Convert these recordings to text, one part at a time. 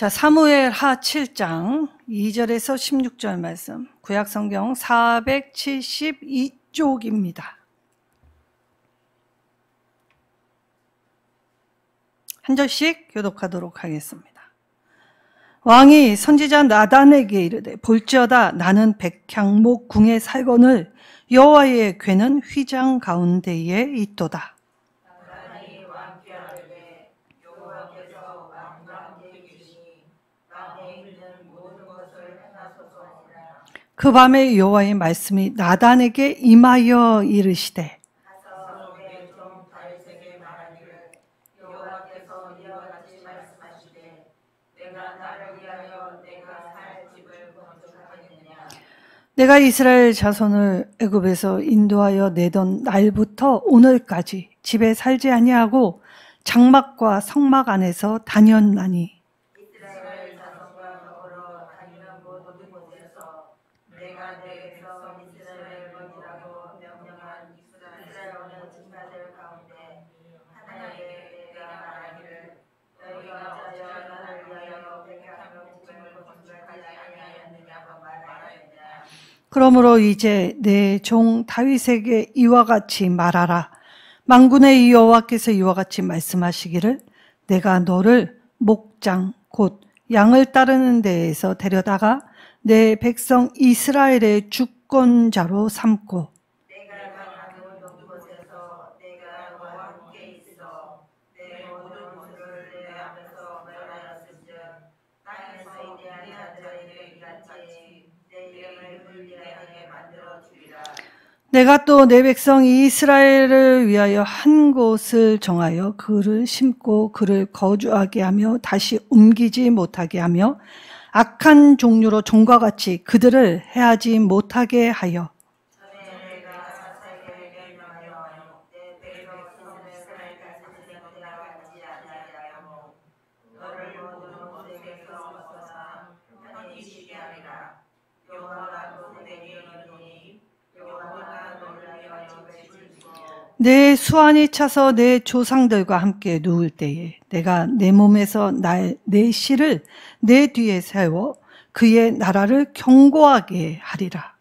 자, 사무엘하 7장 2절에서 16절 말씀, 구약성경 472쪽입니다. 한 절씩 교독하도록 하겠습니다. 왕이 선지자 나단에게 이르되, 볼지어다 나는 백향목 궁에 살거늘 여호와의 궤는 휘장 가운데에 있도다. 그 밤에 여호와의 말씀이 나단에게 임하여 이르시되, 내가 이스라엘 자손을 애굽에서 인도하여 내던 날부터 오늘까지 집에 살지 아니하고 장막과 성막 안에서 다녔나니, 이스라엘 자손과 더불어 다니는 모든 곳에서 내가 내 백성 이스라엘 번이라고 명령한 이스라엘 지파들 가운데 하나님께 내가 말하기를, 너희가 어찌 나를 위하여 백향목 집을 건축하지 아니하였느냐고 말하였느냐. 그러므로 이제 내 종 다윗에게 이와 같이 말하라. 만군의 여호와께서 이와 같이 말씀하시기를, 내가 너를 목장 곧 양을 따르는 데에서 데려다가 내 백성 이스라엘의 주권자로 삼고, 내가 가는 모든 곳에서 내가 너와 함께 있어 내 모든 것을 내 앞에서 멸하였은즉 땅에서 위대한 자들에게 같이 내 이름을 위대하게 만들어 주리라. 내가 또 내 백성 이스라엘을 위하여 한 곳을 정하여 그를 심고 그를 거주하게 하며 다시 옮기지 못하게 하며 악한 종류로 종과 같이 그들을 해하지 못하게 하여, 내 수완이 차서 내 조상들과 함께 누울 때에 내가 내 몸에서 내 씨를 내 뒤에 세워 그의 나라를 견고하게 하리라.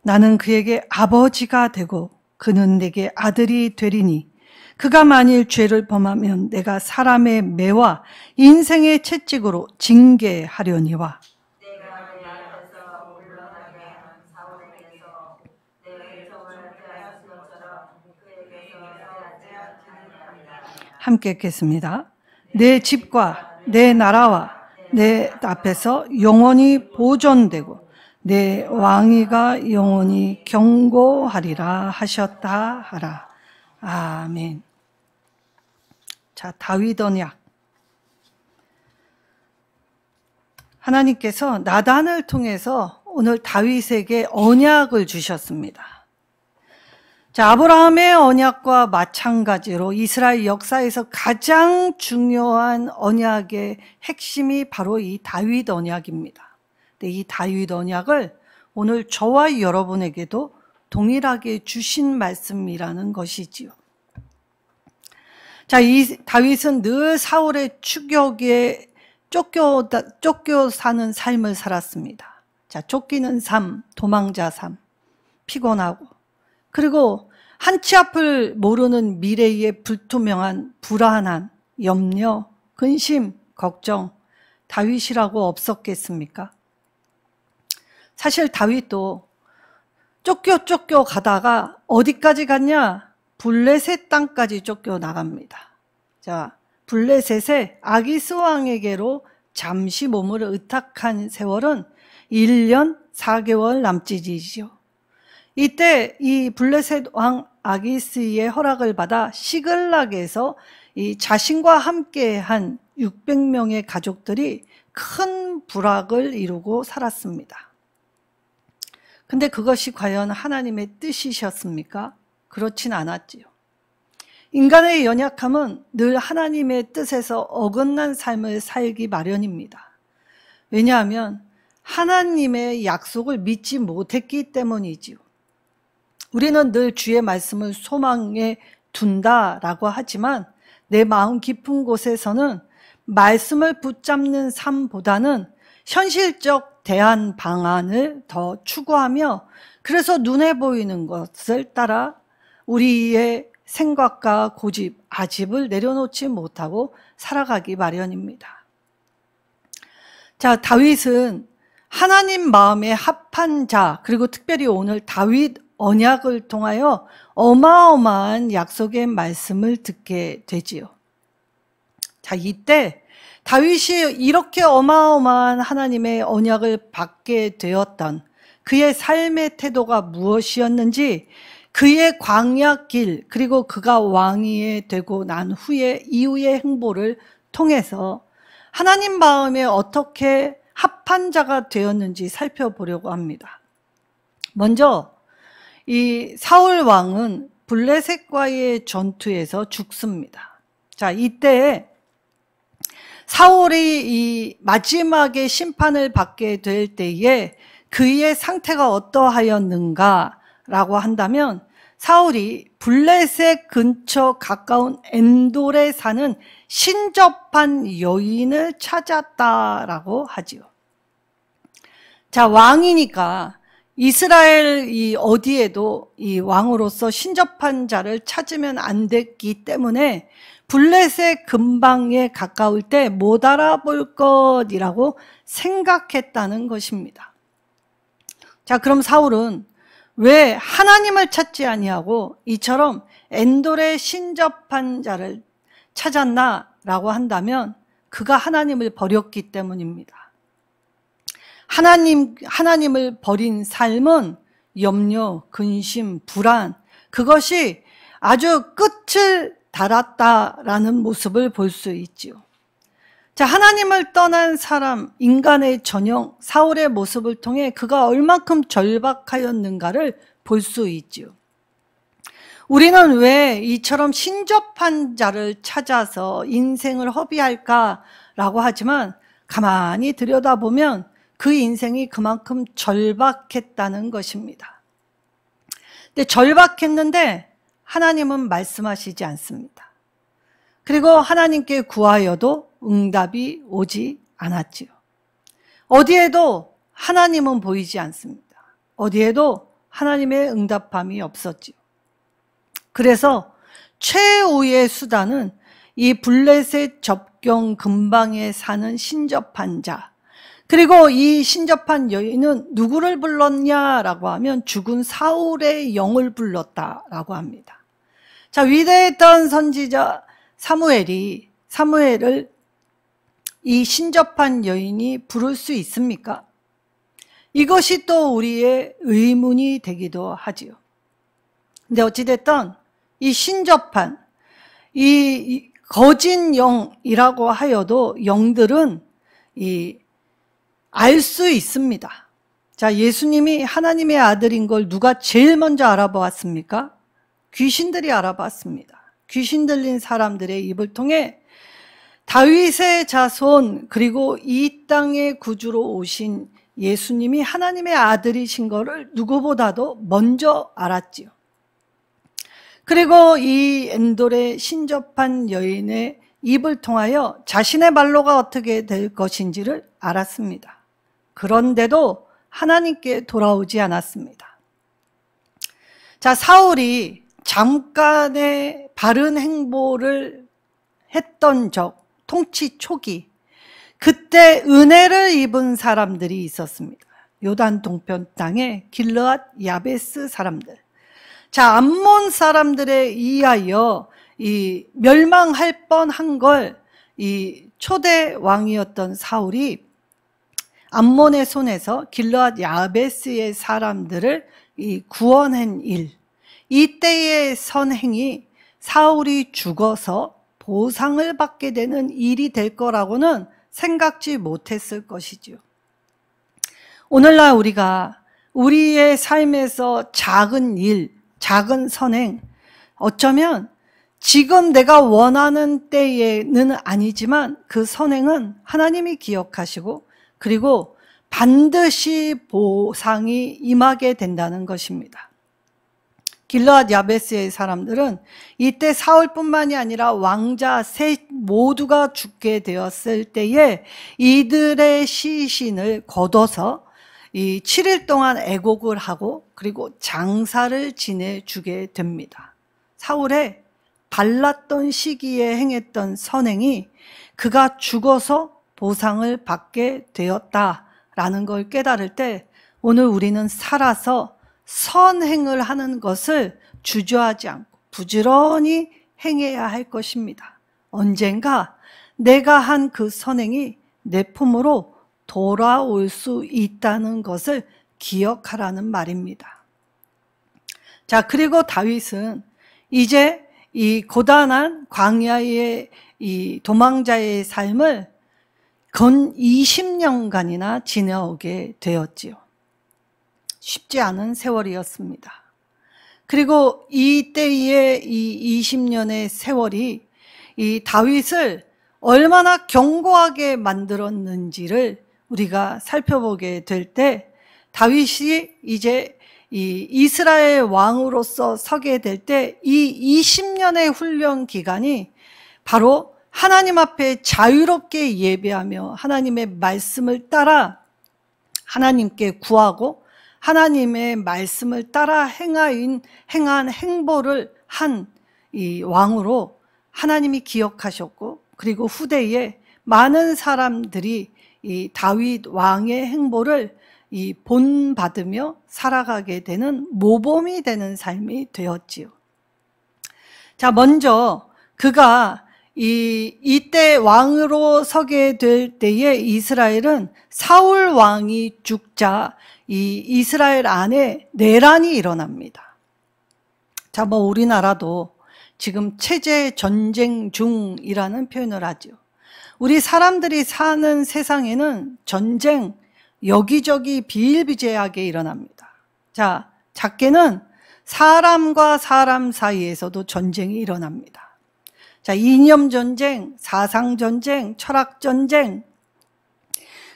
나는 그에게 아버지가 되고 그는 내게 아들이 되리니, 그가 만일 죄를 범하면 내가 사람의 매와 인생의 채찍으로 징계하려니와, 내가 내 앞에서 물러나게 한 사울에게서 내 백성을 빼앗은 것처럼 그에게서 빼앗으리라. 함께 읽겠습니다. 내 집과 내 나라와 내 앞에서 영원히 보존되고 내 왕위가 영원히 견고하리라 하셨다 하라. 아멘. 자, 다윗 언약. 하나님께서 나단을 통해서 오늘 다윗에게 언약을 주셨습니다. 자, 아브라함의 언약과 마찬가지로 이스라엘 역사에서 가장 중요한 언약의 핵심이 바로 이 다윗 언약입니다. 근데 이 다윗 언약을 오늘 저와 여러분에게도 동일하게 주신 말씀이라는 것이지요. 자, 이 다윗은 늘 사울의 추격에 쫓겨 사는 삶을 살았습니다. 자, 쫓기는 삶, 도망자 삶, 피곤하고, 그리고 한치 앞을 모르는 미래의 불투명한 불안한 염려, 근심, 걱정, 다윗이라고 없었겠습니까? 사실 다윗도 쫓겨 가다가 어디까지 갔냐? 블레셋 땅까지 쫓겨 나갑니다. 자, 블레셋의 아기스 왕에게로 잠시 몸을 의탁한 세월은 1년 4개월 남짓이지요. 이때 이 블레셋 왕 아기스의 허락을 받아 시글락에서 이 자신과 함께한 600명의 가족들이 큰 부락을 이루고 살았습니다. 근데 그것이 과연 하나님의 뜻이셨습니까? 그렇진 않았지요. 인간의 연약함은 늘 하나님의 뜻에서 어긋난 삶을 살기 마련입니다. 왜냐하면 하나님의 약속을 믿지 못했기 때문이지요. 우리는 늘 주의 말씀을 소망에 둔다라고 하지만 내 마음 깊은 곳에서는 말씀을 붙잡는 삶보다는 현실적 대안 방안을 더 추구하며 그래서 눈에 보이는 것을 따라 우리의 생각과 고집, 아집을 내려놓지 못하고 살아가기 마련입니다. 자, 다윗은 하나님 마음에 합한 자, 그리고 특별히 오늘 다윗 언약을 통하여 어마어마한 약속의 말씀을 듣게 되지요. 자, 이때 다윗이 이렇게 어마어마한 하나님의 언약을 받게 되었던 그의 삶의 태도가 무엇이었는지, 그의 광야길, 그리고 그가 왕이 되고 난 후에 이후의 행보를 통해서 하나님 마음에 어떻게 합한 자가 되었는지 살펴보려고 합니다. 먼저 이 사울 왕은 블레셋과의 전투에서 죽습니다. 자, 이때 사울이 이 마지막에 심판을 받게 될 때에 그의 상태가 어떠하였는가라고 한다면, 사울이 블레셋 근처 가까운 엔돌에 사는 신접한 여인을 찾았다라고 하지요. 자, 왕이니까 이스라엘 이 어디에도 이 왕으로서 신접한 자를 찾으면 안 됐기 때문에 블레셋 근방에 가까울 때 못 알아볼 것이라고 생각했다는 것입니다. 자, 그럼 사울은 왜 하나님을 찾지 아니하고 이처럼 엔돌의 신접한 자를 찾았나라고 한다면, 그가 하나님을 버렸기 때문입니다. 하나님을 버린 삶은 염려, 근심, 불안, 그것이 아주 끝을 달았다라는 모습을 볼 수 있지요. 자, 하나님을 떠난 사람, 인간의 전형 사울의 모습을 통해 그가 얼만큼 절박하였는가를 볼 수 있지요. 우리는 왜 이처럼 신접한 자를 찾아서 인생을 허비할까라고 하지만, 가만히 들여다보면 그 인생이 그만큼 절박했다는 것입니다. 근데 절박했는데 하나님은 말씀하시지 않습니다. 그리고 하나님께 구하여도 응답이 오지 않았지요. 어디에도 하나님은 보이지 않습니다. 어디에도 하나님의 응답함이 없었지요. 그래서 최후의 수단은 이 블레셋 접경 근방에 사는 신접한 자, 그리고 이 신접한 여인은 누구를 불렀냐라고 하면 죽은 사울의 영을 불렀다라고 합니다. 자, 위대했던 선지자 사무엘을 이 신접한 여인이 부를 수 있습니까? 이것이 또 우리의 의문이 되기도 하지요. 근데 어찌됐든 이 신접한, 이 거짓 영이라고 하여도 영들은 알 수 있습니다. 자, 예수님이 하나님의 아들인 걸 누가 제일 먼저 알아보았습니까? 귀신들이 알아봤습니다. 귀신 들린 사람들의 입을 통해 다윗의 자손, 그리고 이 땅의 구주로 오신 예수님이 하나님의 아들이신 것을 누구보다도 먼저 알았지요. 그리고 이 엔돌의 신접한 여인의 입을 통하여 자신의 말로가 어떻게 될 것인지를 알았습니다. 그런데도 하나님께 돌아오지 않았습니다. 자, 사울이 잠깐의 바른 행보를 했던 적, 통치 초기, 그때 은혜를 입은 사람들이 있었습니다. 요단 동편 땅의 길르앗 야베스 사람들. 자, 암몬 사람들에 의하여 이 멸망할 뻔한 걸 이 초대 왕이었던 사울이 암몬의 손에서 길르앗 야베스의 사람들을 구원한 일, 이때의 선행이 사울이 죽어서 보상을 받게 되는 일이 될 거라고는 생각지 못했을 것이지요. 오늘날 우리가 우리의 삶에서 작은 일, 작은 선행, 어쩌면 지금 내가 원하는 때에는 아니지만 그 선행은 하나님이 기억하시고 그리고 반드시 보상이 임하게 된다는 것입니다. 길르앗 야베스의 사람들은 이때 사울뿐만이 아니라 왕자 셋 모두가 죽게 되었을 때에 이들의 시신을 걷어서 이 7일 동안 애곡을 하고 그리고 장사를 지내주게 됩니다. 사울의 발랐던 시기에 행했던 선행이 그가 죽어서 보상을 받게 되었다라는 걸 깨달을 때 오늘 우리는 살아서 선행을 하는 것을 주저하지 않고 부지런히 행해야 할 것입니다. 언젠가 내가 한 그 선행이 내 품으로 돌아올 수 있다는 것을 기억하라는 말입니다. 자, 그리고 다윗은 이제 이 고단한 광야의 이 도망자의 삶을 건 20년간이나 지내오게 되었지요. 쉽지 않은 세월이었습니다. 그리고 이때의 이 20년의 세월이 이 다윗을 얼마나 견고하게 만들었는지를 우리가 살펴보게 될 때 다윗이 이제 이 이스라엘 왕으로서 서게 될 때 이 20년의 훈련 기간이 바로 하나님 앞에 자유롭게 예배하며 하나님의 말씀을 따라 하나님께 구하고 하나님의 말씀을 따라 행한 행보를 한 이 왕으로 하나님이 기억하셨고 그리고 후대에 많은 사람들이 이 다윗 왕의 행보를 이 본받으며 살아가게 되는 모범이 되는 삶이 되었지요. 자, 먼저 그가 이때 왕으로 서게 될 때에 이스라엘은 사울 왕이 죽자 이 이스라엘 안에 내란이 일어납니다. 자, 뭐 우리나라도 지금 체제 전쟁 중이라는 표현을 하죠. 우리 사람들이 사는 세상에는 전쟁 여기저기 비일비재하게 일어납니다. 자, 작게는 사람과 사람 사이에서도 전쟁이 일어납니다. 자, 이념 전쟁, 사상 전쟁, 철학 전쟁,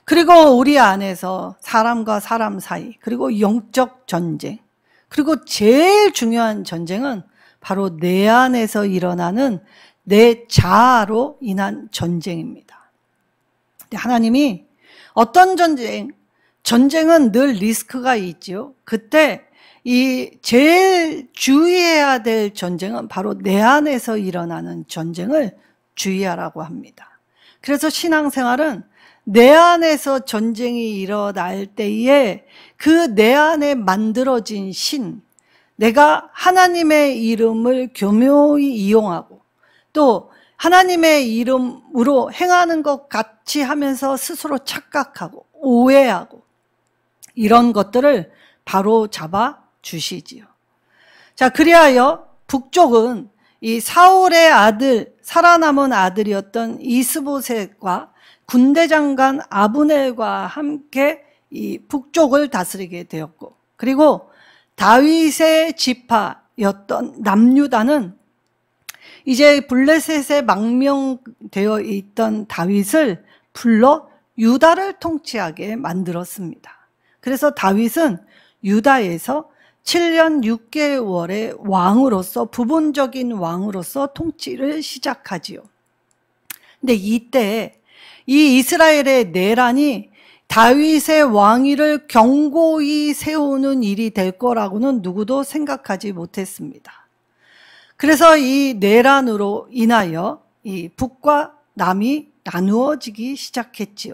그리고 우리 안에서 사람과 사람 사이, 그리고 영적 전쟁, 그리고 제일 중요한 전쟁은 바로 내 안에서 일어나는 내 자아로 인한 전쟁입니다. 하나님이 어떤 전쟁은 늘 리스크가 있죠. 그때 이 제일 주의해야 될 전쟁은 바로 내 안에서 일어나는 전쟁을 주의하라고 합니다. 그래서 신앙생활은 내 안에서 전쟁이 일어날 때에 그 내 안에 만들어진 신, 내가 하나님의 이름을 교묘히 이용하고 또 하나님의 이름으로 행하는 것 같이 하면서 스스로 착각하고 오해하고 이런 것들을 바로 잡아 주시지요. 자, 그리하여 북쪽은 이 사울의 아들, 살아남은 아들이었던 이스보셋과 군대장관 아브넬과 함께 이 북쪽을 다스리게 되었고, 그리고 다윗의 지파였던 남유다는 이제 블레셋에 망명되어 있던 다윗을 불러 유다를 통치하게 만들었습니다. 그래서 다윗은 유다에서 7년 6개월의 왕으로서, 부분적인 왕으로서 통치를 시작하지요. 근데 이때 이 이스라엘의 내란이 다윗의 왕위를 견고히 세우는 일이 될 거라고는 누구도 생각하지 못했습니다. 그래서 이 내란으로 인하여 이 북과 남이 나누어지기 시작했지요.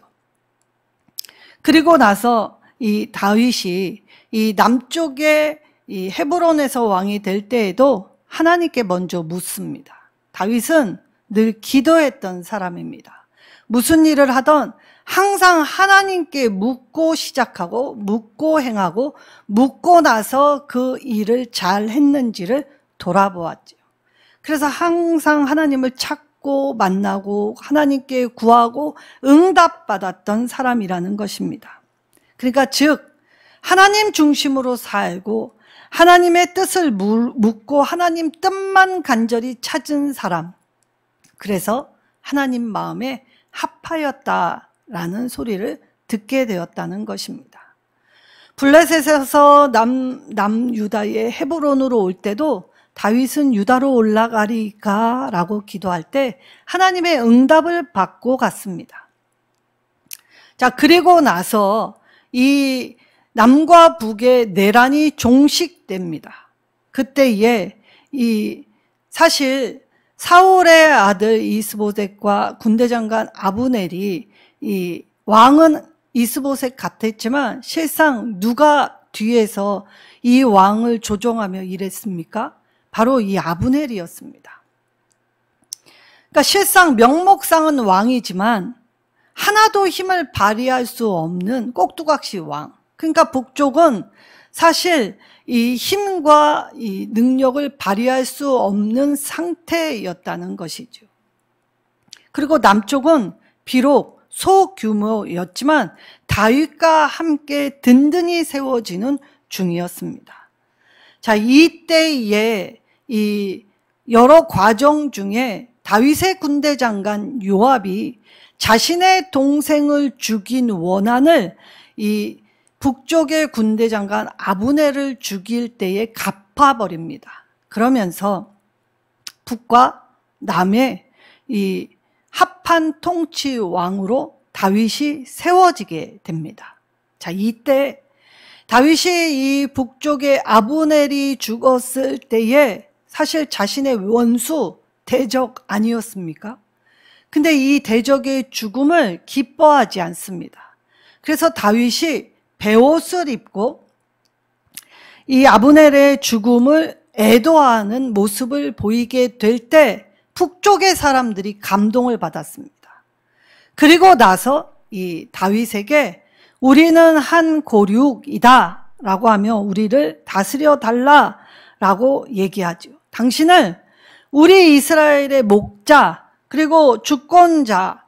그리고 나서 이 다윗이 이 남쪽의 이 헤브론에서 왕이 될 때에도 하나님께 먼저 묻습니다. 다윗은 늘 기도했던 사람입니다. 무슨 일을 하던 항상 하나님께 묻고 시작하고 묻고 행하고 묻고 나서 그 일을 잘 했는지를 돌아보았죠. 그래서 항상 하나님을 찾고 만나고 하나님께 구하고 응답받았던 사람이라는 것입니다. 그러니까 즉 하나님 중심으로 살고 하나님의 뜻을 묻고 하나님 뜻만 간절히 찾은 사람, 그래서 하나님 마음에 합하였다라는 소리를 듣게 되었다는 것입니다. 블레셋에서 남유다의 헤브론으로 올 때도 다윗은 유다로 올라가리까 라고 기도할 때 하나님의 응답을 받고 갔습니다. 자, 그리고 나서 이 남과 북의 내란이 종식됩니다. 그때에 사실 사울의 아들 이스보셋과 군대장관 아브넬이 이 왕은 이스보셋 같았지만 실상 누가 뒤에서 이 왕을 조종하며 일했습니까? 바로 이 아브넬이었습니다. 그러니까 실상 명목상은 왕이지만 하나도 힘을 발휘할 수 없는 꼭두각시 왕. 그러니까 북쪽은 사실 이 힘과 이 능력을 발휘할 수 없는 상태였다는 것이죠. 그리고 남쪽은 비록 소규모였지만 다윗과 함께 든든히 세워지는 중이었습니다. 자, 이때에 이 여러 과정 중에 다윗의 군대 장관 요압이 자신의 동생을 죽인 원한을 이 북쪽의 군대 장관 아브넬을 죽일 때에 갚아버립니다. 그러면서 북과 남의 이 합한 통치 왕으로 다윗이 세워지게 됩니다. 자, 이때 다윗이 이 북쪽의 아브넬이 죽었을 때에 사실 자신의 원수 대적 아니었습니까? 근데 이 대적의 죽음을 기뻐하지 않습니다. 그래서 다윗이 베옷을 입고 이 아브넬의 죽음을 애도하는 모습을 보이게 될 때 북쪽의 사람들이 감동을 받았습니다. 그리고 나서 이 다윗에게 우리는 한 고륙이다 라고 하며 우리를 다스려 달라 라고 얘기하죠. 당신을 우리 이스라엘의 목자 그리고 주권자로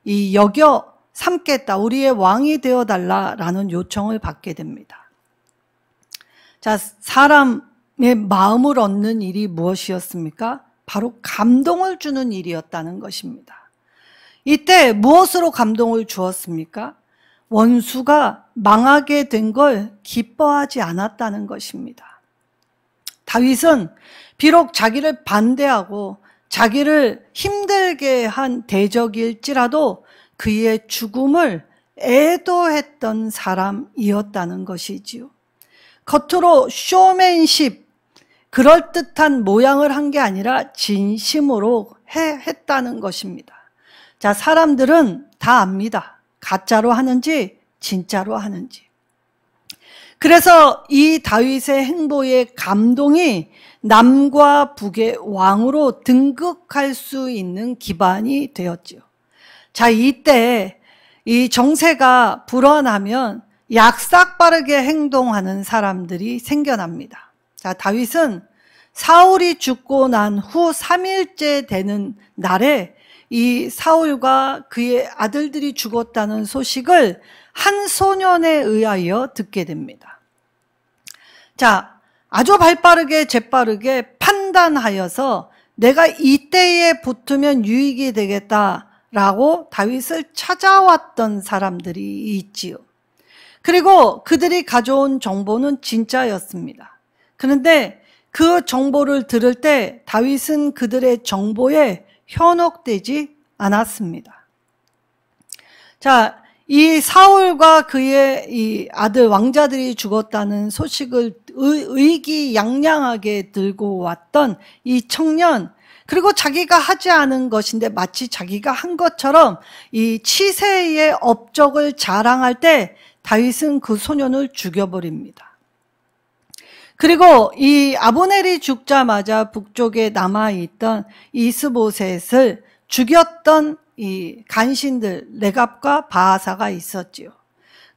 이 여겨 삼겠다. 우리의 왕이 되어달라라는 요청을 받게 됩니다. 자, 사람의 마음을 얻는 일이 무엇이었습니까? 바로 감동을 주는 일이었다는 것입니다. 이때 무엇으로 감동을 주었습니까? 원수가 망하게 된 걸 기뻐하지 않았다는 것입니다. 다윗은 비록 자기를 반대하고 자기를 힘들게 한 대적일지라도 그의 죽음을 애도했던 사람이었다는 것이지요. 겉으로 쇼맨십, 그럴듯한 모양을 한 게 아니라 진심으로 했다는 것입니다. 자, 사람들은 다 압니다. 가짜로 하는지 진짜로 하는지. 그래서 이 다윗의 행보의 감동이 남과 북의 왕으로 등극할 수 있는 기반이 되었지요. 자, 이때 이 정세가 불어나면 약삭빠르게 행동하는 사람들이 생겨납니다. 자, 다윗은 사울이 죽고 난 후 3일째 되는 날에 이 사울과 그의 아들들이 죽었다는 소식을 한 소년에 의하여 듣게 됩니다. 자, 아주 발빠르게 재빠르게 판단하여서 내가 이때에 붙으면 유익이 되겠다라고 다윗을 찾아왔던 사람들이 있지요. 그리고 그들이 가져온 정보는 진짜였습니다. 그런데 그 정보를 들을 때 다윗은 그들의 정보에 현혹되지 않았습니다. 자, 이 사울과 그의 이 아들 왕자들이 죽었다는 소식을 의기양양하게 들고 왔던 이 청년, 그리고 자기가 하지 않은 것인데 마치 자기가 한 것처럼 이 치세의 업적을 자랑할 때 다윗은 그 소년을 죽여버립니다. 그리고 이 아브넬이 죽자마자 북쪽에 남아있던 이스보셋을 죽였던 이 간신들 레갑과 바아사가 있었지요.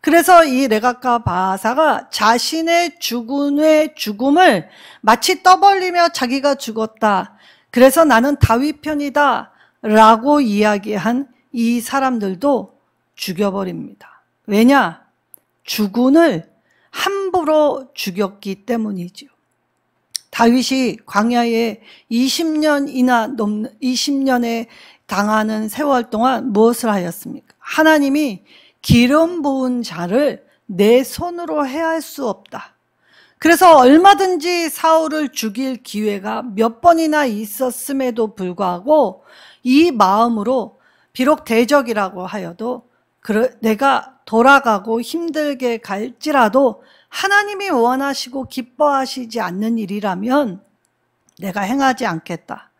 그래서 이 레갑과 바아사가 자신의 죽음을 마치 떠벌리며 자기가 죽었다. 그래서 나는 다윗 편이다 라고 이야기한 이 사람들도 죽여버립니다. 왜냐? 주군을 함부로 죽였기 때문이죠. 다윗이 광야에 20년에 당하는 세월 동안 무엇을 하였습니까? 하나님이 기름 부은 자를 내 손으로 해할 수 없다. 그래서 얼마든지 사울을 죽일 기회가 몇 번이나 있었음에도 불구하고 이 마음으로 비록 대적이라고 하여도 내가 돌아가고 힘들게 갈지라도 하나님이 원하시고 기뻐하시지 않는 일이라면 내가 행하지 않겠다.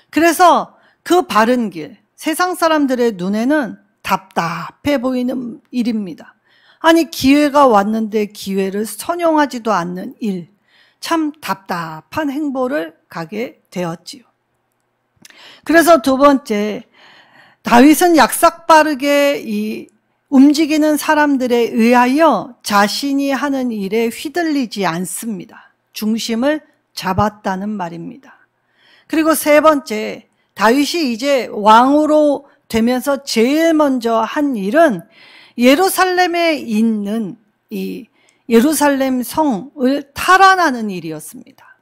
그래서 그 바른 길, 세상 사람들의 눈에는 답답해 보이는 일입니다. 아니 기회가 왔는데 기회를 선용하지도 않는 일, 참 답답한 행보를 가게 되었지요. 그래서 두 번째, 다윗은 약삭빠르게 움직이는 사람들에 의하여 자신이 하는 일에 휘둘리지 않습니다. 중심을 잡았다는 말입니다. 그리고 세 번째, 다윗이 이제 왕으로 되면서 제일 먼저 한 일은 예루살렘에 있는 이 예루살렘 성을 탈환하는 일이었습니다.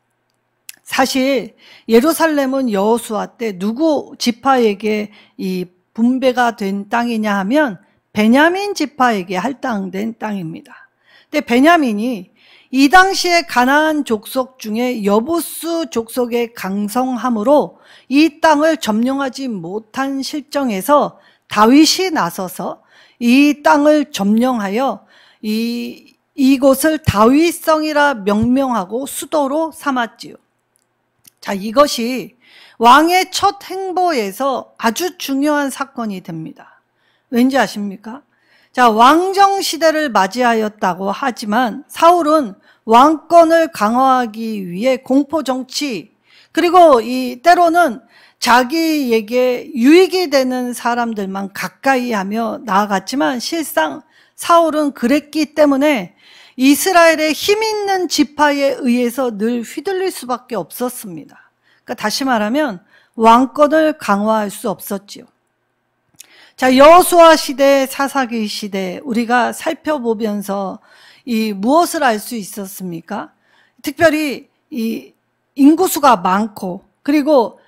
사실 예루살렘은 여호수아 때 누구 지파에게 이 분배가 된 땅이냐 하면 베냐민 지파에게 할당된 땅입니다. 근데 베냐민이 이 당시에 가나안 족속 중에 여부수 족속의 강성함으로 이 땅을 점령하지 못한 실정에서 다윗이 나서서 이 땅을 점령하여 이곳을 다윗성이라 명명하고 수도로 삼았지요. 자, 이것이 왕의 첫 행보에서 아주 중요한 사건이 됩니다. 왠지 아십니까? 자, 왕정 시대를 맞이하였다고 하지만 사울은 왕권을 강화하기 위해 공포 정치, 그리고 때로는 자기에게 유익이 되는 사람들만 가까이 하며 나아갔지만 실상 사울은 그랬기 때문에 이스라엘의 힘 있는 지파에 의해서 늘 휘둘릴 수밖에 없었습니다. 그러니까 다시 말하면 왕권을 강화할 수 없었지요. 자, 여호수아 시대, 사사기 시대 우리가 살펴보면서 무엇을 알 수 있었습니까? 특별히 인구수가 많고 그리고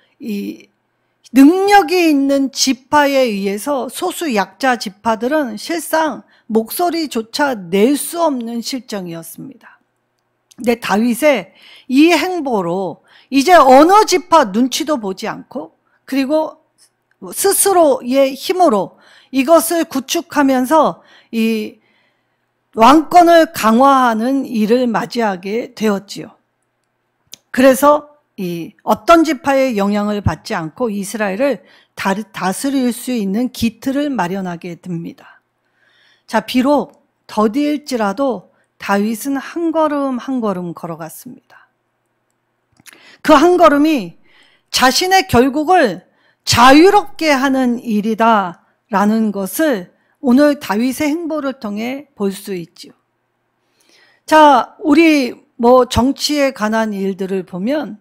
능력이 있는 지파에 의해서 소수 약자 지파들은 실상 목소리조차 낼 수 없는 실정이었습니다. 근데 다윗의 이 행보로 이제 어느 지파 눈치도 보지 않고 그리고 스스로의 힘으로 이것을 구축하면서 이 왕권을 강화하는 일을 맞이하게 되었지요. 그래서 어떤 지파의 영향을 받지 않고 이스라엘을 다스릴 수 있는 기틀을 마련하게 됩니다. 자, 비록 더디일지라도 다윗은 한 걸음 한 걸음 걸어갔습니다. 그 한 걸음이 자신의 결국을 자유롭게 하는 일이다라는 것을 오늘 다윗의 행보를 통해 볼 수 있죠. 자, 우리 정치에 관한 일들을 보면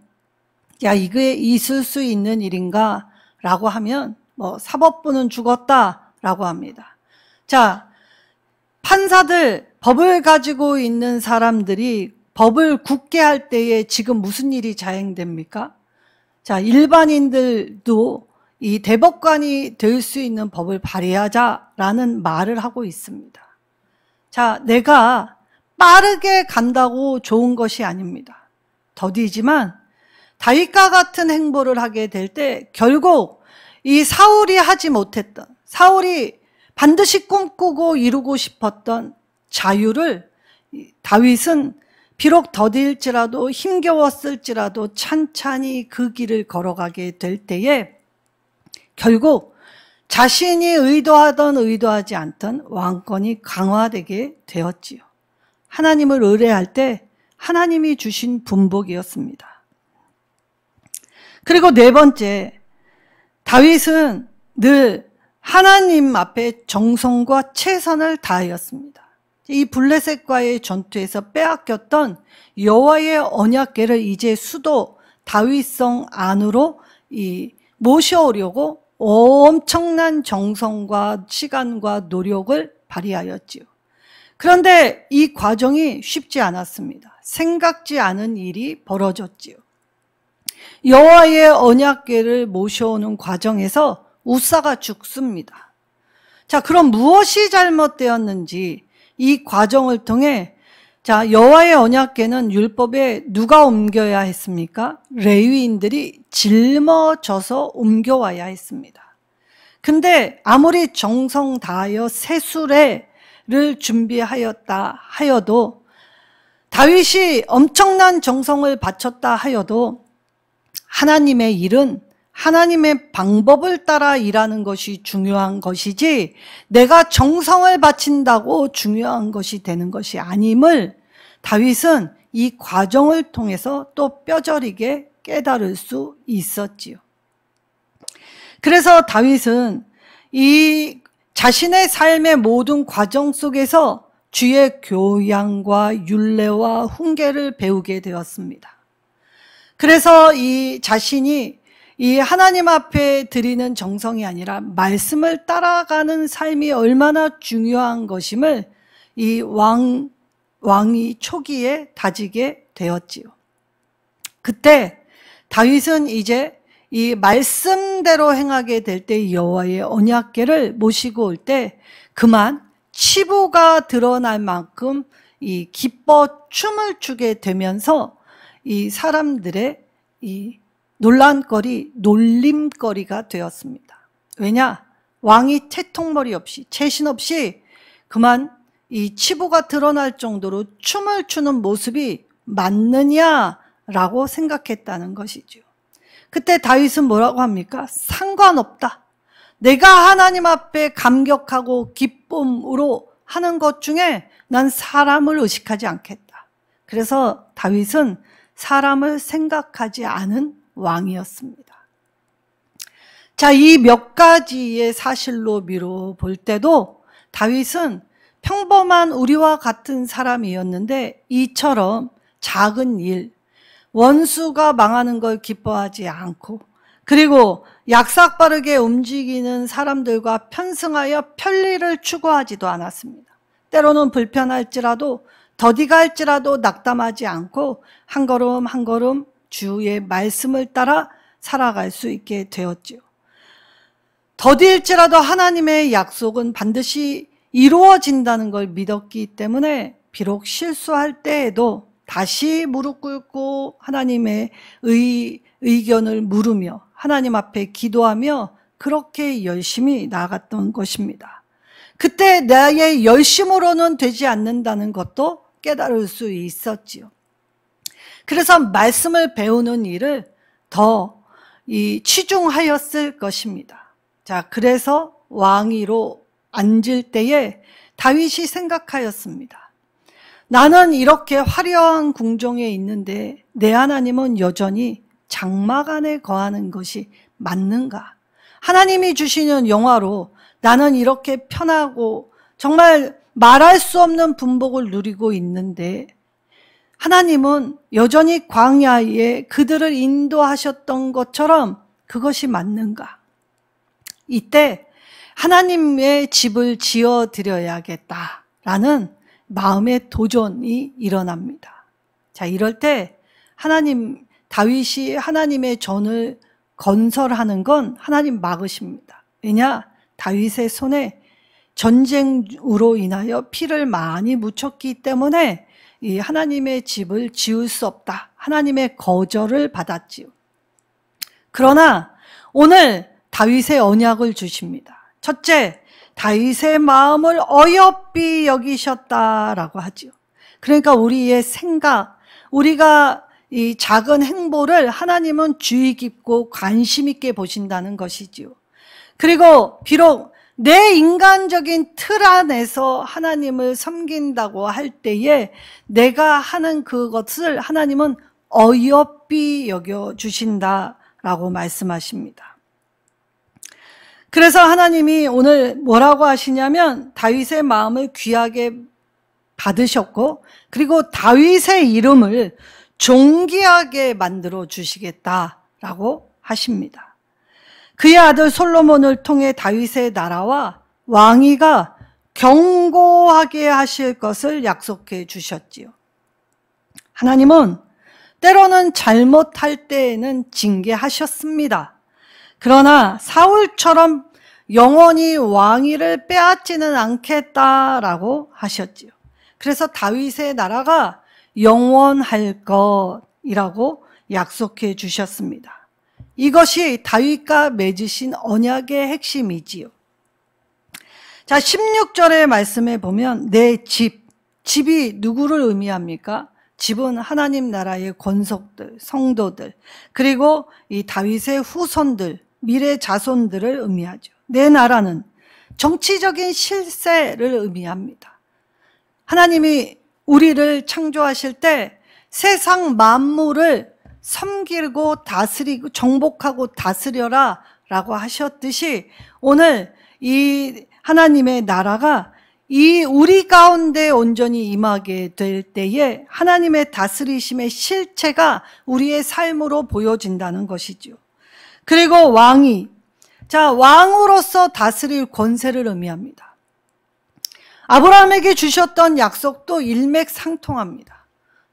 야, 이게 있을 수 있는 일인가? 라고 하면 사법부는 죽었다 라고 합니다. 자, 판사들, 법을 가지고 있는 사람들이 법을 굳게 할 때에 지금 무슨 일이 자행됩니까? 자, 일반인들도 이 대법관이 될 수 있는 법을 발의하자라는 말을 하고 있습니다. 자, 내가 빠르게 간다고 좋은 것이 아닙니다. 더디지만 다윗과 같은 행보를 하게 될 때 결국 이 사울이 하지 못했던, 사울이 반드시 꿈꾸고 이루고 싶었던 자유를 다윗은 비록 더딜지라도 힘겨웠을지라도 찬찬히 그 길을 걸어가게 될 때에 결국 자신이 의도하던 의도하지 않던 왕권이 강화되게 되었지요. 하나님을 의뢰할 때 하나님이 주신 분복이었습니다. 그리고 네 번째, 다윗은 늘 하나님 앞에 정성과 최선을 다하였습니다. 이 블레셋과의 전투에서 빼앗겼던 여호와의 언약궤를 이제 수도 다윗성 안으로 모셔오려고 엄청난 정성과 시간과 노력을 발휘하였지요. 그런데 이 과정이 쉽지 않았습니다. 생각지 않은 일이 벌어졌지요. 여호와의 언약궤를 모셔오는 과정에서 우사가 죽습니다. 자, 그럼 무엇이 잘못되었는지 이 과정을 통해 자, 여호와의 언약궤는 율법에 누가 옮겨야 했습니까? 레위인들이 짊어져서 옮겨와야 했습니다. 근데 아무리 정성 다하여 새 수레를 준비하였다 하여도 다윗이 엄청난 정성을 바쳤다 하여도 하나님의 일은 하나님의 방법을 따라 일하는 것이 중요한 것이지 내가 정성을 바친다고 중요한 것이 되는 것이 아님을 다윗은 이 과정을 통해서 또 뼈저리게 깨달을 수 있었지요. 그래서 다윗은 이 자신의 삶의 모든 과정 속에서 주의 교양과 율례와 훈계를 배우게 되었습니다. 그래서 이 자신이 이 하나님 앞에 드리는 정성이 아니라 말씀을 따라가는 삶이 얼마나 중요한 것임을 이 왕이 초기에 다지게 되었지요. 그때 다윗은 이제 이 말씀대로 행하게 될 때 여호와의 언약궤를 모시고 올 때 그만 치부가 드러날 만큼 이 기뻐 춤을 추게 되면서 이 사람들의 이 논란거리, 놀림거리가 되었습니다. 왜냐? 왕이 채통머리 없이, 채신 없이 그만 이 치부가 드러날 정도로 춤을 추는 모습이 맞느냐라고 생각했다는 것이죠. 그때 다윗은 뭐라고 합니까? 상관없다. 내가 하나님 앞에 감격하고 기쁨으로 하는 것 중에 난 사람을 의식하지 않겠다. 그래서 다윗은 사람을 생각하지 않은 왕이었습니다. 자, 이 몇 가지의 사실로 미뤄 볼 때도 다윗은 평범한 우리와 같은 사람이었는데 이처럼 작은 일, 원수가 망하는 걸 기뻐하지 않고 그리고 약삭빠르게 움직이는 사람들과 편승하여 편리를 추구하지도 않았습니다. 때로는 불편할지라도 더디가 할지라도 낙담하지 않고 한 걸음 한 걸음 주의 말씀을 따라 살아갈 수 있게 되었지요. 더디일지라도 하나님의 약속은 반드시 이루어진다는 걸 믿었기 때문에 비록 실수할 때에도 다시 무릎 꿇고 하나님의 의견을 물으며 하나님 앞에 기도하며 그렇게 열심히 나아갔던 것입니다. 그때 나의 열심으로는 되지 않는다는 것도 깨달을 수 있었지요. 그래서 말씀을 배우는 일을 더 치중하였을 것입니다. 자, 그래서 왕위로 앉을 때에 다윗이 생각하였습니다. 나는 이렇게 화려한 궁정에 있는데 내 하나님은 여전히 장막 안에 거하는 것이 맞는가? 하나님이 주시는 영화로 나는 이렇게 편하고 정말 말할 수 없는 분복을 누리고 있는데 하나님은 여전히 광야에 그들을 인도하셨던 것처럼 그것이 맞는가? 이때 하나님의 집을 지어드려야겠다라는 마음의 도전이 일어납니다. 자, 이럴 때 다윗이 하나님의 전을 건설하는 건 하나님 막으십니다. 왜냐? 다윗의 손에 전쟁으로 인하여 피를 많이 묻혔기 때문에 이 하나님의 집을 지을 수 없다. 하나님의 거절을 받았지요. 그러나 오늘 다윗의 언약을 주십니다. 첫째, 다윗의 마음을 어여삐 여기셨다라고 하죠. 그러니까 우리의 생각, 우리가 이 작은 행보를 하나님은 주의 깊고 관심 있게 보신다는 것이지요. 그리고 비록 내 인간적인 틀 안에서 하나님을 섬긴다고 할 때에 내가 하는 그것을 하나님은 어여삐 여겨주신다라고 말씀하십니다. 그래서 하나님이 오늘 뭐라고 하시냐면 다윗의 마음을 귀하게 받으셨고 그리고 다윗의 이름을 존귀하게 만들어 주시겠다라고 하십니다. 그의 아들 솔로몬을 통해 다윗의 나라와 왕위가 견고하게 하실 것을 약속해 주셨지요. 하나님은 때로는 잘못할 때에는 징계하셨습니다. 그러나 사울처럼 영원히 왕위를 빼앗지는 않겠다라고 하셨지요. 그래서 다윗의 나라가 영원할 것이라고 약속해 주셨습니다. 이것이 다윗과 맺으신 언약의 핵심이지요. 자, 16절의 말씀에 보면 내 집이 누구를 의미합니까? 집은 하나님 나라의 권속들, 성도들, 그리고 이 다윗의 후손들, 미래 자손들을 의미하죠. 내 나라는 정치적인 실세를 의미합니다. 하나님이 우리를 창조하실 때 세상 만물을 섬기고 다스리고 정복하고 다스려라 라고 하셨듯이 오늘 이 하나님의 나라가 이 우리 가운데 온전히 임하게 될 때에 하나님의 다스리심의 실체가 우리의 삶으로 보여진다는 것이죠. 그리고 왕이, 자, 왕으로서 다스릴 권세를 의미합니다. 아브라함에게 주셨던 약속도 일맥상통합니다.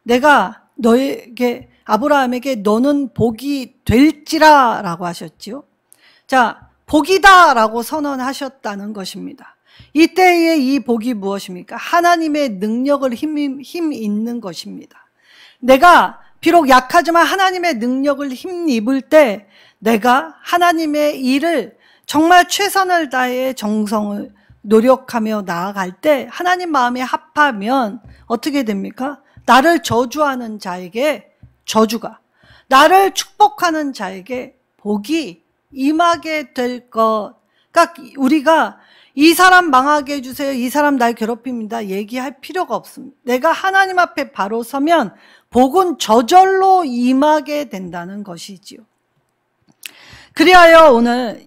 내가 너에게, 아브라함에게 너는 복이 될지라 라고 하셨지요. 자, 복이다 라고 선언하셨다는 것입니다. 이때의 이 복이 무엇입니까? 하나님의 능력을 힘 있는 것입니다. 내가 비록 약하지만 하나님의 능력을 힘입을 때 내가 하나님의 일을 정말 최선을 다해 정성을 노력하며 나아갈 때 하나님 마음에 합하면 어떻게 됩니까? 나를 저주하는 자에게 저주가, 나를 축복하는 자에게 복이 임하게 될 것. 그러니까 우리가 이 사람 망하게 해주세요, 이 사람 날 괴롭힙니다 얘기할 필요가 없습니다. 내가 하나님 앞에 바로 서면 복은 저절로 임하게 된다는 것이지요. 그리하여 오늘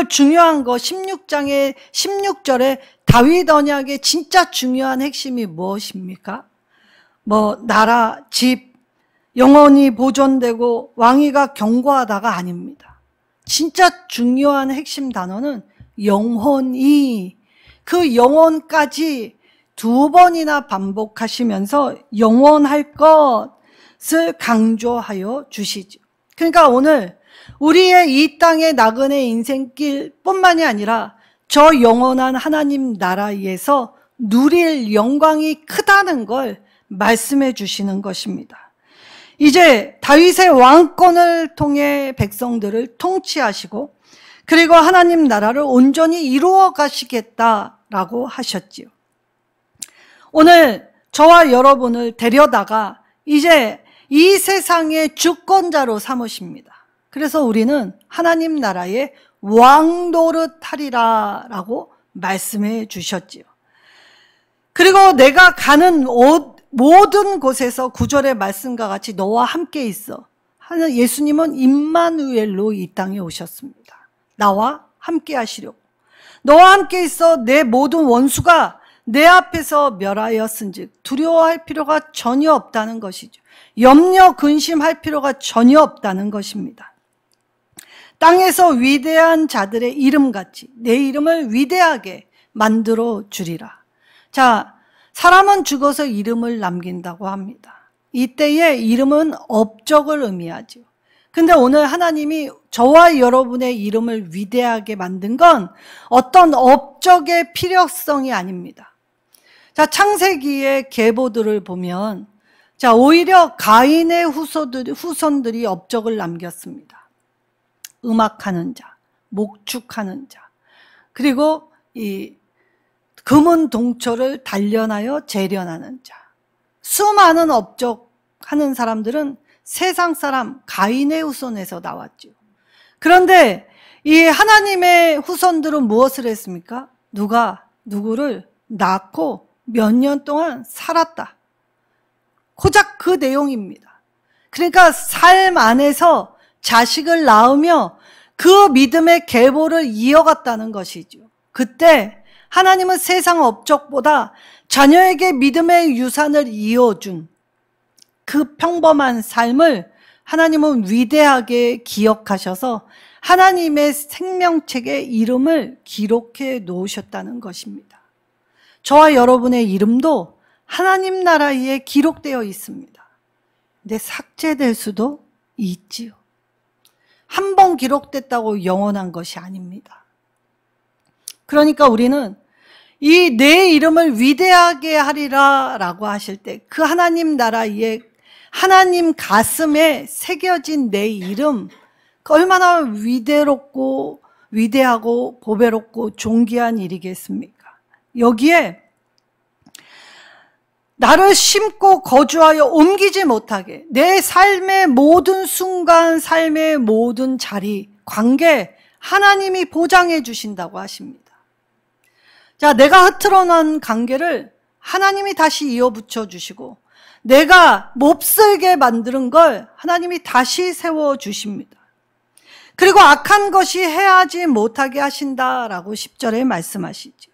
중요한 거 16장의 16절에 다윗 언약의 진짜 중요한 핵심이 무엇입니까? 나라, 집, 영원히 보존되고 왕위가 견고하다가 아닙니다. 진짜 중요한 핵심 단어는 영원히, 그 영원까지 2번이나 반복하시면서 영원할 것을 강조하여 주시죠. 그러니까 오늘 우리의 이 땅의 나그네 인생길 뿐만이 아니라 저 영원한 하나님 나라에서 누릴 영광이 크다는 걸 말씀해 주시는 것입니다. 이제 다윗의 왕권을 통해 백성들을 통치하시고 그리고 하나님 나라를 온전히 이루어 가시겠다라고 하셨지요. 오늘 저와 여러분을 데려다가 이제 이 세상의 주권자로 삼으십니다. 그래서 우리는 하나님 나라의 왕노릇하리라 라고 말씀해 주셨지요. 그리고 내가 가는 모든 곳에서 9절의 말씀과 같이 너와 함께 있어. 예수님은 임마누엘로 이 땅에 오셨습니다. 나와 함께 하시려고. 너와 함께 있어 내 모든 원수가 내 앞에서 멸하였은즉 두려워할 필요가 전혀 없다는 것이죠. 염려 근심할 필요가 전혀 없다는 것입니다. 땅에서 위대한 자들의 이름같이 내 이름을 위대하게 만들어 주리라. 자, 사람은 죽어서 이름을 남긴다고 합니다. 이때의 이름은 업적을 의미하죠. 근데 오늘 하나님이 저와 여러분의 이름을 위대하게 만든 건 어떤 업적의 필요성이 아닙니다. 자, 창세기의 계보들을 보면 자, 오히려 가인의 후손들이 업적을 남겼습니다. 음악하는 자, 목축하는 자, 그리고 이 금은 동초를 단련하여 재련하는 자. 수많은 업적하는 사람들은 세상 사람 가인의 후손에서 나왔죠. 그런데 이 하나님의 후손들은 무엇을 했습니까? 누가 누구를 낳고 몇 년 동안 살았다. 고작 그 내용입니다. 그러니까 삶 안에서 자식을 낳으며 그 믿음의 계보를 이어갔다는 것이죠. 그때 하나님은 세상 업적보다 자녀에게 믿음의 유산을 이어준 그 평범한 삶을 하나님은 위대하게 기억하셔서 하나님의 생명책에 이름을 기록해 놓으셨다는 것입니다. 저와 여러분의 이름도 하나님 나라에 기록되어 있습니다. 근데 삭제될 수도 있지요. 한 번 기록됐다고 영원한 것이 아닙니다. 그러니까 우리는 이 내 이름을 위대하게 하리라 라고 하실 때 그 하나님 나라에 하나님 가슴에 새겨진 내 이름, 그 얼마나 위대하고 보배롭고 존귀한 일이겠습니까? 여기에 나를 심고 거주하여 옮기지 못하게 내 삶의 모든 순간, 삶의 모든 자리, 관계 하나님이 보장해 주신다고 하십니다. 자, 내가 흐트러난 관계를 하나님이 다시 이어붙여 주시고 내가 몹쓸게 만드는 걸 하나님이 다시 세워 주십니다. 그리고 악한 것이 해하지 못하게 하신다라고 10절에 말씀하시죠.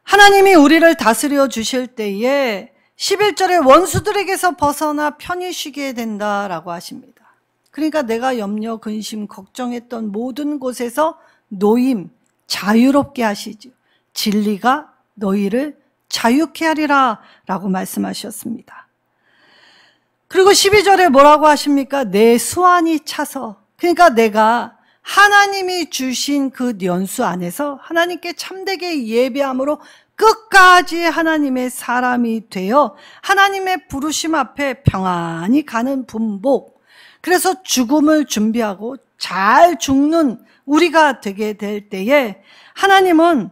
하나님이 우리를 다스려 주실 때에 11절에 원수들에게서 벗어나 편히 쉬게 된다라고 하십니다. 그러니까 내가 염려, 근심, 걱정했던 모든 곳에서 노임, 자유롭게 하시죠. 진리가 너희를 자유케 하리라 라고 말씀하셨습니다. 그리고 12절에 뭐라고 하십니까? 내 수완이 차서, 그러니까 내가 하나님이 주신 그 연수 안에서 하나님께 참되게 예배함으로 끝까지 하나님의 사람이 되어 하나님의 부르심 앞에 평안히 가는 분복, 그래서 죽음을 준비하고 잘 죽는 우리가 되게 될 때에 하나님은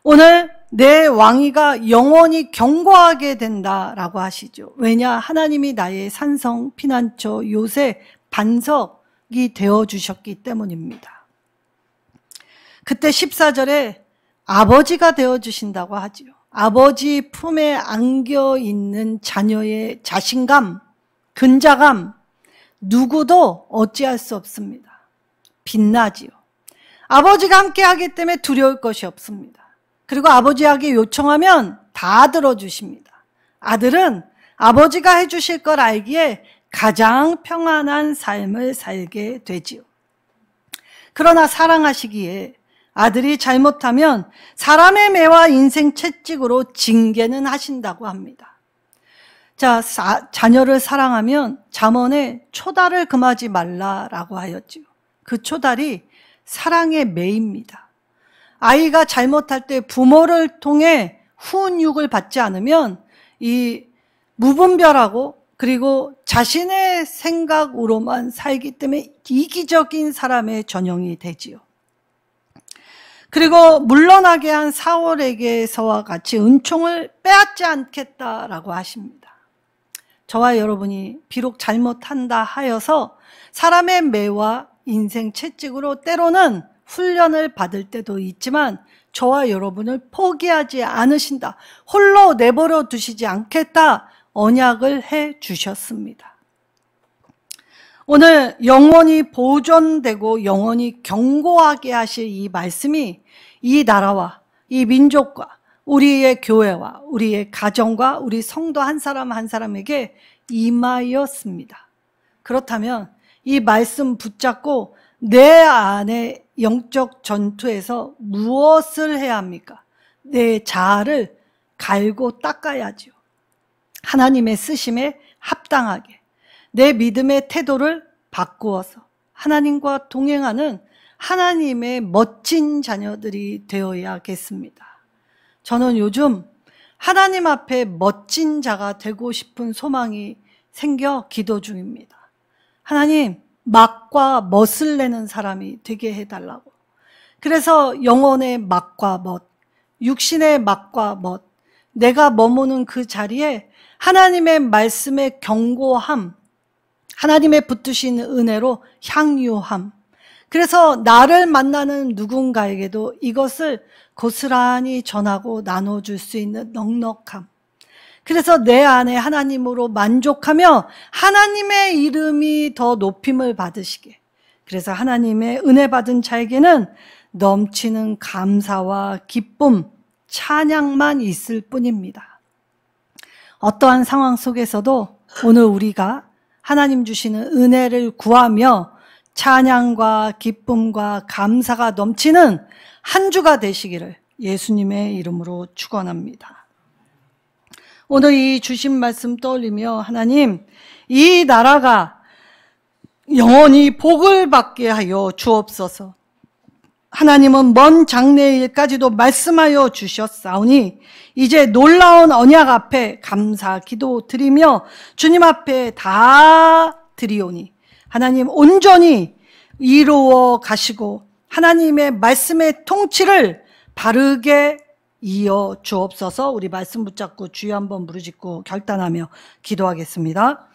오늘 내 왕위가 영원히 견고하게 된다라고 하시죠. 왜냐? 하나님이 나의 산성, 피난처, 요새, 반석이 되어주셨기 때문입니다. 그때 14절에 아버지가 되어주신다고 하죠. 아버지 품에 안겨있는 자녀의 자신감, 근자감, 누구도 어찌할 수 없습니다. 빛나지요. 아버지가 함께 하기 때문에 두려울 것이 없습니다. 그리고 아버지에게 요청하면 다 들어주십니다. 아들은 아버지가 해주실 걸 알기에 가장 평안한 삶을 살게 되지요. 그러나 사랑하시기에 아들이 잘못하면 사람의 매와 인생 채찍으로 징계는 하신다고 합니다. 자, 자녀를 사랑하면 잠언에 초달을 금하지 말라라고 하였죠. 그 초달이 사랑의 매입니다. 아이가 잘못할 때 부모를 통해 후은육을 받지 않으면 이 무분별하고 그리고 자신의 생각으로만 살기 때문에 이기적인 사람의 전형이 되지요. 그리고 물러나게 한 사울에게서와 같이 은총을 빼앗지 않겠다라고 하십니다. 저와 여러분이 비록 잘못한다 하여서 사람의 매와 인생 채찍으로 때로는 훈련을 받을 때도 있지만 저와 여러분을 포기하지 않으신다. 홀로 내버려 두시지 않겠다. 언약을 해 주셨습니다. 오늘 영원히 보존되고 영원히 견고하게 하실 이 말씀이 이 나라와 이 민족과 우리의 교회와 우리의 가정과 우리 성도 한 사람 한 사람에게 임하였습니다. 그렇다면 이 말씀 붙잡고 내 안에 영적 전투에서 무엇을 해야 합니까? 내 자아를 갈고 닦아야죠. 하나님의 쓰심에 합당하게 내 믿음의 태도를 바꾸어서 하나님과 동행하는 하나님의 멋진 자녀들이 되어야겠습니다. 저는 요즘 하나님 앞에 멋진 자가 되고 싶은 소망이 생겨 기도 중입니다. 하나님, 막과 멋을 내는 사람이 되게 해달라고. 그래서 영혼의 막과 멋, 육신의 막과 멋, 내가 머무는 그 자리에 하나님의 말씀의 견고함, 하나님의 붙드신 은혜로 향유함, 그래서 나를 만나는 누군가에게도 이것을 고스란히 전하고 나눠줄 수 있는 넉넉함, 그래서 내 안에 하나님으로 만족하며 하나님의 이름이 더 높임을 받으시게, 그래서 하나님의 은혜 받은 자에게는 넘치는 감사와 기쁨, 찬양만 있을 뿐입니다. 어떠한 상황 속에서도 오늘 우리가 하나님 주시는 은혜를 구하며 찬양과 기쁨과 감사가 넘치는 한 주가 되시기를 예수님의 이름으로 축원합니다. 오늘 이 주신 말씀 떠올리며 하나님, 이 나라가 영원히 복을 받게 하여 주옵소서. 하나님은 먼 장래일까지도 말씀하여 주셨사오니 이제 놀라운 언약 앞에 감사 기도 드리며 주님 앞에 다 드리오니 하나님 온전히 이루어 가시고 하나님의 말씀의 통치를 바르게 이어 주옵소서. 우리 말씀 붙잡고 주여 한번 부르짖고 결단하며 기도하겠습니다.